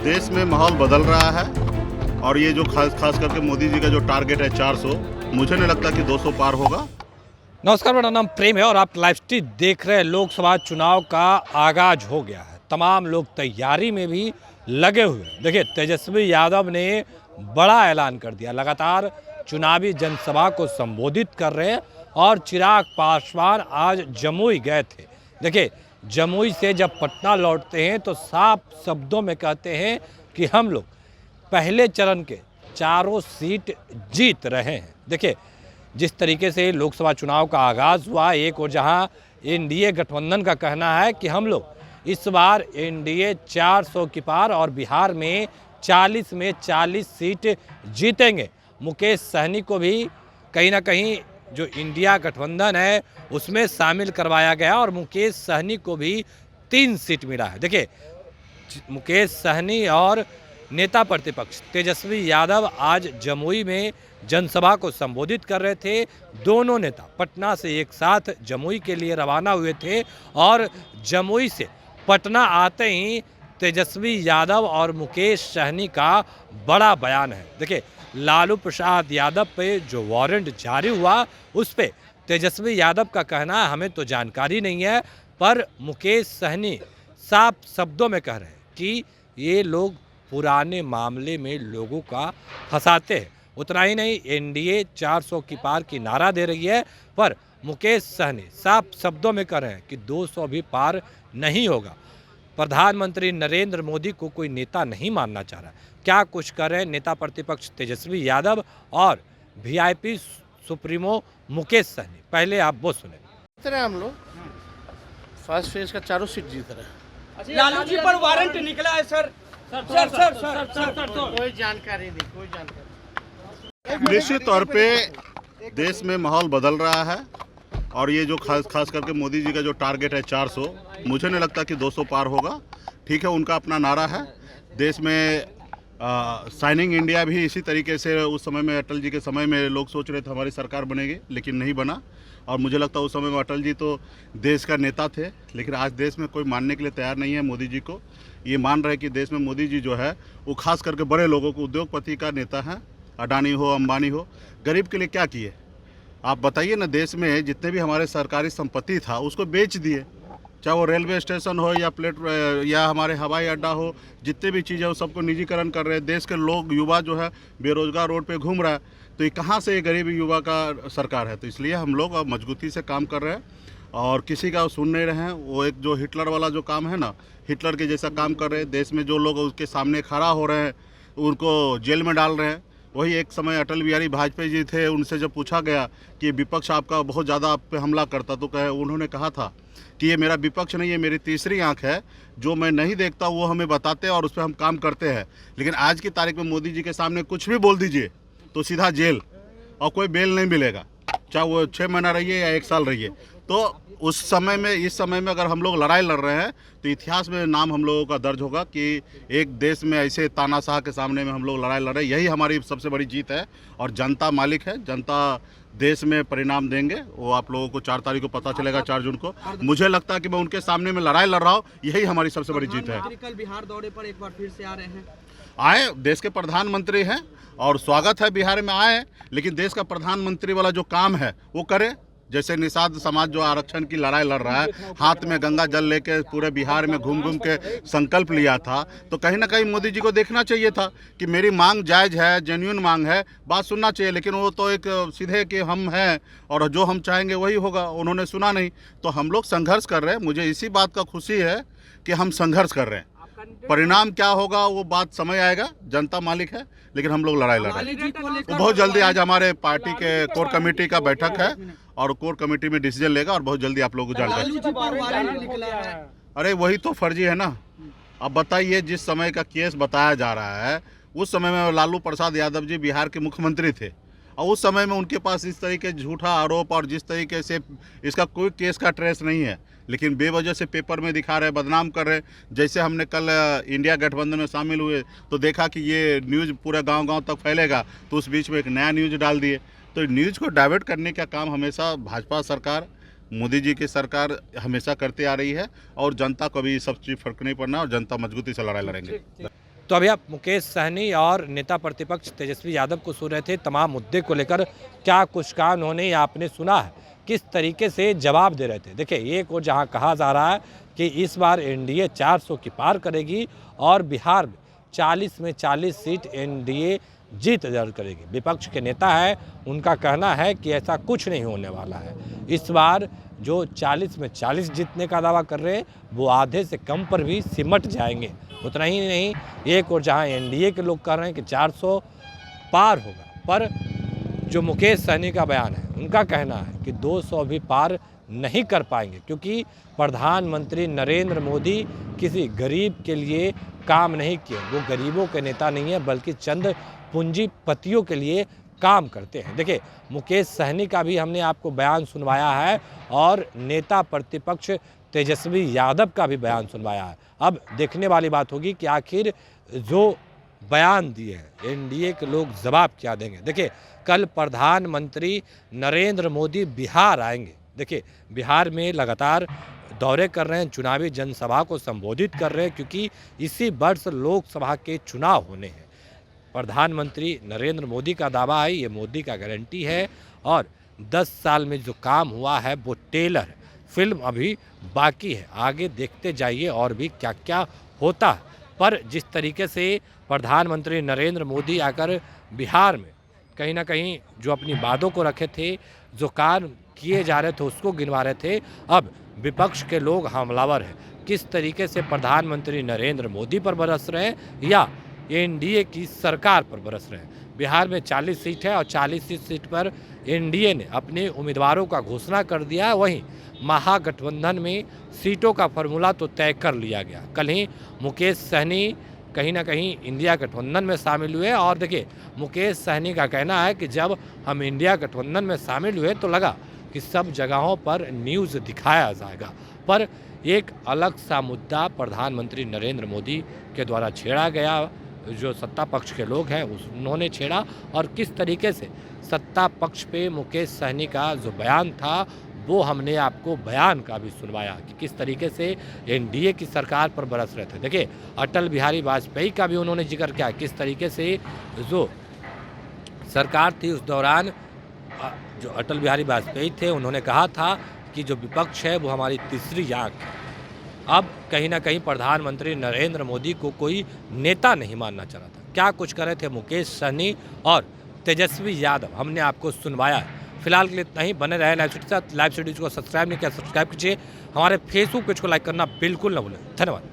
देश में माहौल बदल रहा है और ये जो खास करके मोदी जी का जो टारगेट है 400, मुझे नहीं लगता कि 200 पार होगा। नमस्कार, मेरा नाम प्रेम है और आप लाइव स्ट्रीम देख रहे हैं। लोकसभा चुनाव का आगाज हो गया है, तमाम लोग तैयारी में भी लगे हुए हैं। देखिए, तेजस्वी यादव ने बड़ा ऐलान कर दिया, लगातार चुनावी जनसभा को संबोधित कर रहे हैं और चिराग पासवान आज जमुई गए थे। देखिए, जमुई से जब पटना लौटते हैं तो साफ शब्दों में कहते हैं कि हम लोग पहले चरण के चारों सीट जीत रहे हैं। देखिए, जिस तरीके से लोकसभा चुनाव का आगाज़ हुआ, एक और जहां एनडीए गठबंधन का कहना है कि हम लोग इस बार एनडीए 400 की पार और बिहार में 40 में 40 सीट जीतेंगे। मुकेश सहनी को भी कहीं ना कहीं जो इंडिया गठबंधन है उसमें शामिल करवाया गया और मुकेश सहनी को भी 3 सीट मिला है। देखिए, मुकेश सहनी और नेता प्रतिपक्ष तेजस्वी यादव आज जमुई में जनसभा को संबोधित कर रहे थे। दोनों नेता पटना से एक साथ जमुई के लिए रवाना हुए थे और जमुई से पटना आते ही तेजस्वी यादव और मुकेश सहनी का बड़ा बयान है। देखिए, लालू प्रसाद यादव पे जो वारंट जारी हुआ उस पे तेजस्वी यादव का कहना है हमें तो जानकारी नहीं है, पर मुकेश सहनी साफ शब्दों में कह रहे हैं कि ये लोग पुराने मामले में लोगों का फंसाते हैं। उतना ही नहीं, एनडीए 400 की पार की नारा दे रही है, पर मुकेश सहनी साफ शब्दों में कह रहे हैं कि 200 भी पार नहीं होगा। प्रधानमंत्री नरेंद्र मोदी को कोई नेता नहीं मानना चाह रहा। क्या कुछ कर रहे हैं नेता प्रतिपक्ष तेजस्वी यादव और वीआईपी सुप्रीमो मुकेश सहनी, पहले आप वो सुने। जीत रहे हैं हम लोग, फर्स्ट फेज का चारों सीट जीत रहे हैं। लालू जी पर वारंट निकला है सर। कोई जानकारी नहीं, कोई जानकारी। निश्चित तौर पे देश में माहौल बदल रहा है और ये जो खास करके मोदी जी का जो टारगेट है 400, मुझे नहीं लगता कि 200 पार होगा। ठीक है, उनका अपना नारा है। देश में साइनिंग इंडिया भी इसी तरीके से उस समय में अटल जी के समय में लोग सोच रहे थे हमारी सरकार बनेगी, लेकिन नहीं बना। और मुझे लगता है उस समय में अटल जी तो देश का नेता थे, लेकिन आज देश में कोई मानने के लिए तैयार नहीं है मोदी जी को। ये मान रहे कि देश में मोदी जी जो है वो खास करके बड़े लोगों को, उद्योगपति का नेता है, अडानी हो अंबानी हो, गरीब के लिए क्या किए आप बताइए ना। देश में जितने भी हमारे सरकारी संपत्ति था उसको बेच दिए, चाहे वो रेलवे स्टेशन हो या हमारे हवाई अड्डा हो, जितने भी चीज़ें वो सबको निजीकरण कर रहे हैं। देश के लोग, युवा जो है बेरोजगार रोड पे घूम रहा है, तो ये कहाँ से ये गरीब युवा का सरकार है। तो इसलिए हम लोग अब मजबूती से काम कर रहे हैं और किसी का सुन नहीं रहे हैं। वो एक जो हिटलर वाला जो काम है ना, हिटलर के जैसा काम कर रहे हैं। देश में जो लोग उसके सामने खड़ा हो रहे हैं उनको जेल में डाल रहे हैं। वही एक समय अटल बिहारी वाजपेयी जी थे, उनसे जब पूछा गया कि विपक्ष आपका बहुत ज़्यादा आप पे हमला करता, तो उन्होंने कहा था कि ये मेरा विपक्ष नहीं, ये मेरी तीसरी आंख है, जो मैं नहीं देखता वो हमें बताते हैं और उस पर हम काम करते हैं। लेकिन आज की तारीख में मोदी जी के सामने कुछ भी बोल दीजिए तो सीधा जेल, और कोई बेल नहीं मिलेगा, चाहे वो 6 महीना रहिए या 1 साल रहिए। तो उस समय में, इस समय में अगर हम लोग लड़ाई लड़ रहे हैं तो इतिहास में नाम हम लोगों का दर्ज होगा कि एक देश में ऐसे तानाशाह के सामने में हम लोग लड़ाई लड़ रहे हैं। यही हमारी सबसे बड़ी जीत है और जनता मालिक है। जनता देश में परिणाम देंगे, वो आप लोगों को 4 तारीख को पता चलेगा, 4 जून को। मुझे लगता है कि मैं उनके सामने में लड़ाई लड़ रहा हूँ, यही हमारी सबसे बड़ी जीत है। कल बिहार दौरे पर एक बार फिर से आ रहे हैं। आए, देश के प्रधानमंत्री हैं और स्वागत है, बिहार में आए, लेकिन देश का प्रधानमंत्री वाला जो काम है वो करे। जैसे निषाद समाज जो आरक्षण की लड़ाई लड़ रहा है, हाथ में गंगा जल लेके पूरे बिहार में घूम घूम के संकल्प लिया था, तो कहीं ना कहीं मोदी जी को देखना चाहिए था कि मेरी मांग जायज़ है, जेन्युइन मांग है, बात सुनना चाहिए। लेकिन वो तो एक सीधे कि हम हैं और जो हम चाहेंगे वही होगा, उन्होंने सुना नहीं। तो हम लोग संघर्ष कर रहे हैं। मुझे इसी बात का खुशी है कि हम संघर्ष कर रहे हैं। परिणाम क्या होगा वो बात समय आएगा, जनता मालिक है, लेकिन हम लोग लड़ाई लड़ रहे हैं। तो बहुत जल्दी आज हमारे पार्टी के कोर कमेटी का बैठक है और कोर कमेटी में डिसीजन लेगा और बहुत जल्दी आप लोगों को जानकारी। अरे वही तो फर्जी है ना। अब बताइए, जिस समय का केस बताया जा रहा है उस समय में लालू प्रसाद यादव जी बिहार के मुख्यमंत्री थे और उस समय में उनके पास इस तरीके झूठा आरोप और जिस तरीके से इसका कोई केस का ट्रेस नहीं है, लेकिन बेवजह से पेपर में दिखा रहे, बदनाम कर रहे। जैसे हमने कल इंडिया गठबंधन में शामिल हुए तो देखा कि ये न्यूज़ पूरे गांव-गांव तक फैलेगा, तो उस बीच में एक नया न्यूज़ डाल दिए। तो न्यूज़ को डाइवर्ट करने का काम हमेशा भाजपा सरकार, मोदी जी की सरकार हमेशा करते आ रही है और जनता को भी सब चीज़ फर्क नहीं पड़ना और जनता मजबूती से लड़ाई लड़ेंगे। तो अभी आप मुकेश सहनी और नेता प्रतिपक्ष तेजस्वी यादव को सुन रहे थे। तमाम मुद्दे को लेकर क्या कुछ कहा उन्होंने, आपने सुना है किस तरीके से जवाब दे रहे थे। देखिए, एक और जहां कहा जा रहा है कि इस बार एनडीए 400 की पार करेगी और बिहार में 40 में 40 सीट एनडीए जीत दर्ज करेगी। विपक्ष के नेता है, उनका कहना है कि ऐसा कुछ नहीं होने वाला है। इस बार जो 40 में 40 जीतने का दावा कर रहे हैं वो आधे से कम पर भी सिमट जाएंगे। उतना ही नहीं, एक और जहां एनडीए के लोग कह रहे हैं कि 400 पार होगा, पर जो मुकेश सहनी का बयान है उनका कहना है कि 200 भी पार नहीं कर पाएंगे, क्योंकि प्रधानमंत्री नरेंद्र मोदी किसी गरीब के लिए काम नहीं किए। वो गरीबों के नेता नहीं है, बल्कि चंद पूंजीपतियों के लिए काम करते हैं। देखिए, मुकेश सहनी का भी हमने आपको बयान सुनवाया है और नेता प्रतिपक्ष तेजस्वी यादव का भी बयान सुनवाया है। अब देखने वाली बात होगी कि आखिर जो बयान दिए हैं एनडीए के लोग जवाब क्या देंगे। देखिए, कल प्रधानमंत्री नरेंद्र मोदी बिहार आएंगे। देखिए, बिहार में लगातार दौरे कर रहे हैं, चुनावी जनसभा को संबोधित कर रहे हैं, क्योंकि इसी वर्ष लोकसभा के चुनाव होने हैं। प्रधानमंत्री नरेंद्र मोदी का दावा है, ये मोदी का गारंटी है, और 10 साल में जो काम हुआ है वो टेलर है, फिल्म अभी बाकी है। आगे देखते जाइए और भी क्या क्या होता है। पर जिस तरीके से प्रधानमंत्री नरेंद्र मोदी आकर बिहार में कहीं ना कहीं जो अपनी बातों को रखे थे, जो कार्य किए जा रहे थे उसको गिनवा रहे थे, अब विपक्ष के लोग हमलावर हैं। किस तरीके से प्रधानमंत्री नरेंद्र मोदी पर बरस रहे हैं या एनडीए की सरकार पर बरस रहे हैं। बिहार में 40 सीट है और 40 सीट पर एनडीए ने अपने उम्मीदवारों का घोषणा कर दिया है। वहीं महागठबंधन में सीटों का फॉर्मूला तो तय कर लिया गया। कल ही मुकेश सहनी कहीं ना कहीं इंडिया गठबंधन में शामिल हुए और देखिए, मुकेश सहनी का कहना है कि जब हम इंडिया गठबंधन में शामिल हुए तो लगा कि सब जगहों पर न्यूज़ दिखाया जाएगा, पर एक अलग सा मुद्दा प्रधानमंत्री नरेंद्र मोदी के द्वारा छेड़ा गया। जो सत्ता पक्ष के लोग हैं उन्होंने छेड़ा, और किस तरीके से सत्ता पक्ष पे मुकेश सहनी का जो बयान था वो हमने आपको बयान का भी सुनवाया कि किस तरीके से एनडीए की सरकार पर बरस रहे थे। देखिए, अटल बिहारी वाजपेयी का भी उन्होंने जिक्र किया, किस तरीके से जो सरकार थी उस दौरान जो अटल बिहारी वाजपेयी थे उन्होंने कहा था कि जो विपक्ष है वो हमारी तीसरी आंख है। अब कहीं ना कहीं प्रधानमंत्री नरेंद्र मोदी को कोई नेता नहीं मानना चाह रहा था। क्या कुछ कर रहे थे मुकेश सहनी और तेजस्वी यादव, हमने आपको सुनवाया है। फिलहाल के लिए इतना ही। बने रहे लाइव सिटी के साथ। लाइव सिटीज को सब्सक्राइब नहीं किया, सब्सक्राइब कीजिए। हमारे फेसबुक पेज को लाइक करना बिल्कुल न भूलें। धन्यवाद।